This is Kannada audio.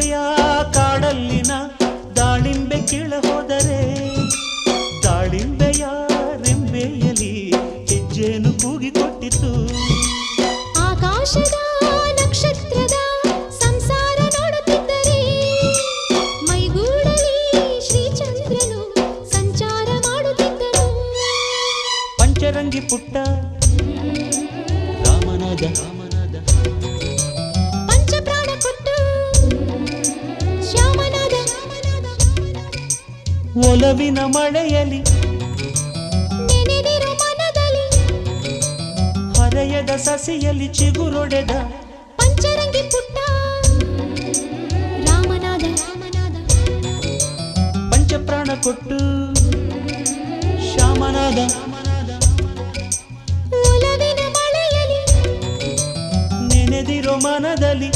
ಮಲ್ಪೆಯ ಕಾಡಲ್ಲಿನ ದಾಳಿಂಬೆ ಕೀಳ ಹೋದರೆ ದಾಳಿಂಬೆಯ ರೆಂಬೆಯಲಿ ಹೆಜ್ಜೆನು ಕೂಗಿಕೊಟ್ಟಿತು. ಆಕಾಶದ ನಕ್ಷತ್ರದ ಸಂಸಾರ ನೋಡುತ್ತಿದ್ದರೆ ಮೈಗೂಡಲಿ ಶ್ರೀಚಂದ್ರನು ಸಂಚಾರ ಮಾಡುತ್ತಿದ್ದನು. ಪಂಚರಂಗಿ ಪುಟ್ಟ ರಾಮನಾದ ಪಂಚಪ್ರಾಣ ಕೊಟ್ಟು ಶ್ಯಾಮನಾದ. ಒಲವಿನ ಮಳೆಯಲಿ ನೆನೆದಿರು ಮನದಲ್ಲಿ ಹರೆಯದ ಸಸಿಯಲ್ಲಿ ಚಿಗುರೊಡೆದ ಪಂಚರಂಗಿ ಪುಟ್ಟ ರಾಮನಾದ. ಪಂಚಪ್ರಾಣ ಕೊಟ್ಟು ಶ್ಯಾಮನಾದ. ಒಲವಿನ ಮಳೆಯಲಿ ನೆನೆದಿರೋ ಮನದಲ್ಲಿ